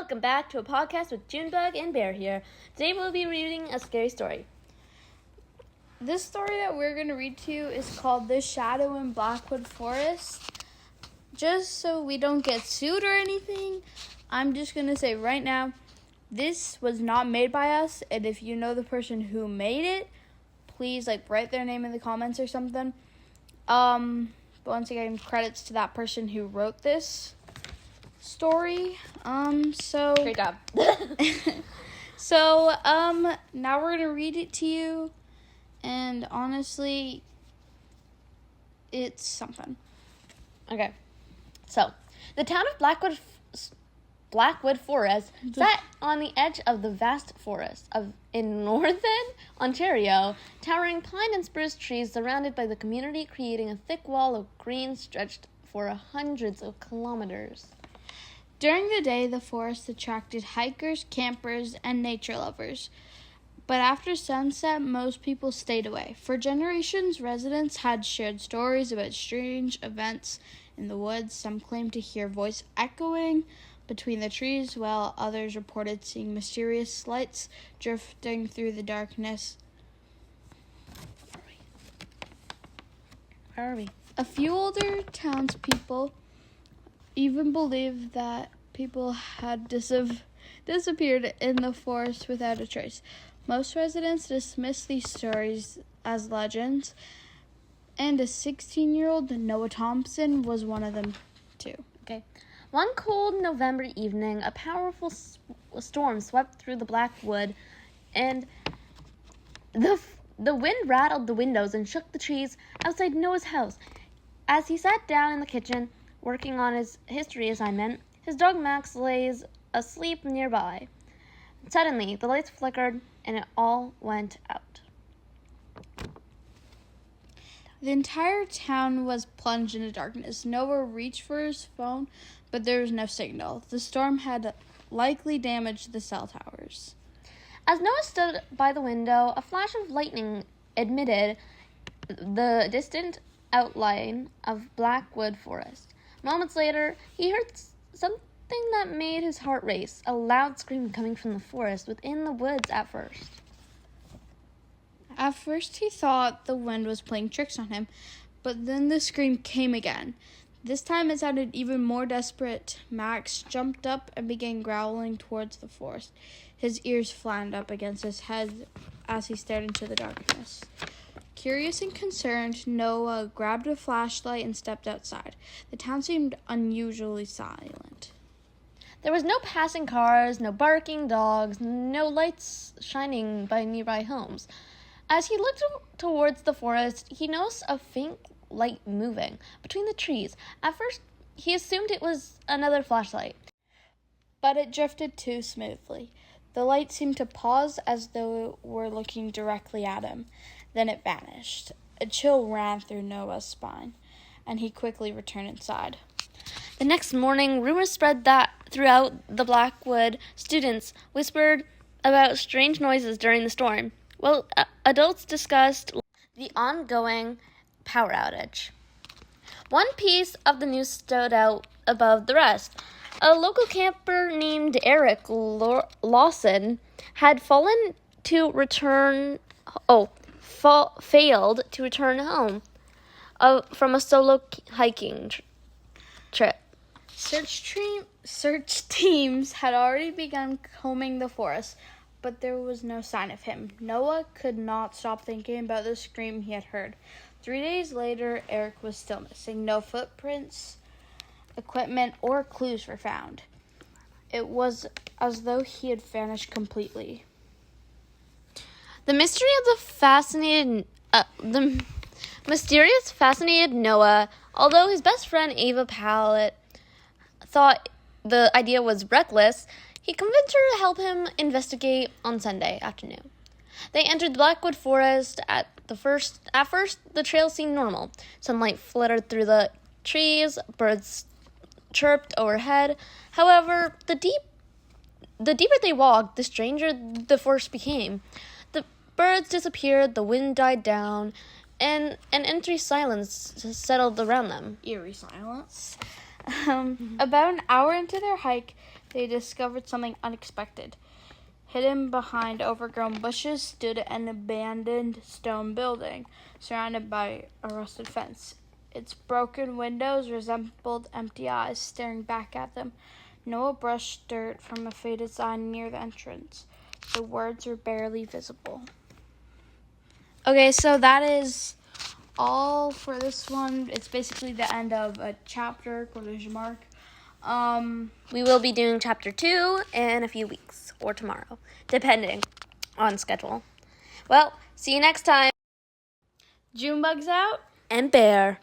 welcome back to a podcast with Junebug and Bear here. Today we'll be reading a scary story. This story that we're going to read to you is called The Shadow in Blackwood Forest. Just so we don't get sued or anything, I'm just going to say right now, this was not made by us, and if you know the person who made it, please write their name in the comments or something. But once again, credits to that person who wrote this story. Great job. Now we're gonna read it to you, and honestly, it's something. Okay, so the town of Blackwood Forest sat on the edge of the vast forest in northern Ontario. Towering pine and spruce trees surrounded by the community, creating a thick wall of green stretched for hundreds of kilometers. During the day, the forest attracted hikers, campers, and nature lovers. But after sunset, most people stayed away. For generations, residents had shared stories about strange events in the woods. Some claimed to hear voices echoing between the trees, while others reported seeing mysterious lights drifting through the darkness. Where are we? A few older townspeople even believed that people had disappeared in the forest without a trace. Most residents dismissed these stories as legends, and a 16-year-old, Noah Thompson, was one of them too. Okay. One cold November evening, a powerful storm swept through the Blackwood, and the wind rattled the windows and shook the trees outside Noah's house. As he sat down in the kitchen, working on his history assignment, his dog Max lays asleep nearby. Suddenly, the lights flickered and it all went out. The entire town was plunged into darkness. Noah reached for his phone, but there was no signal. The storm had likely damaged the cell towers. As Noah stood by the window, a flash of lightning admitted the distant outline of Blackwood Forest. Moments later, he heard something that made his heart race, a loud scream coming from the forest within the woods at first. At first, he thought the wind was playing tricks on him, but then the scream came again. This time it sounded even more desperate. Max jumped up and began growling towards the forest. His ears flattened up against his head as he stared into the darkness. Curious and concerned, Noah grabbed a flashlight and stepped outside. The town seemed unusually silent. There was no passing cars, no barking dogs, no lights shining by nearby homes. As he looked towards the forest, he noticed a faint light moving between the trees. At first, he assumed it was another flashlight, but it drifted too smoothly. The light seemed to pause as though it were looking directly at him. Then it vanished. A chill ran through Noah's spine, and he quickly returned inside. The next morning, rumors spread that throughout the Blackwood, students whispered about strange noises during the storm, while adults discussed the ongoing power outage. One piece of the news stood out above the rest. A local camper named Eric Lawson had failed to return home from a solo hiking trip. Search teams had already begun combing the forest, but there was no sign of him. Noah could not stop thinking about the scream he had heard. 3 days later, Eric was still missing. No footprints, equipment, or clues were found. It was as though he had vanished completely. The mysterious fascinated Noah, although his best friend Ava Pallett thought the idea was reckless. He convinced her to help him investigate on Sunday afternoon. They entered the Blackwood Forest. At first, the trail seemed normal. Sunlight fluttered through the trees, birds chirped overhead. However, the deeper they walked, the stranger the forest became. The birds disappeared, the wind died down, and an empty silence settled around them. Eerie silence. About an hour into their hike, they discovered something unexpected. Hidden behind overgrown bushes stood an abandoned stone building, surrounded by a rusted fence. Its broken windows resembled empty eyes staring back at them. Noah brushed dirt from a faded sign near the entrance. The words were barely visible. Okay, so that is all for this one. It's basically the end of a chapter, quotation mark. We will be doing chapter 2 in a few weeks or tomorrow, depending on schedule. Well, see you next time. Junebugs out. And Bear.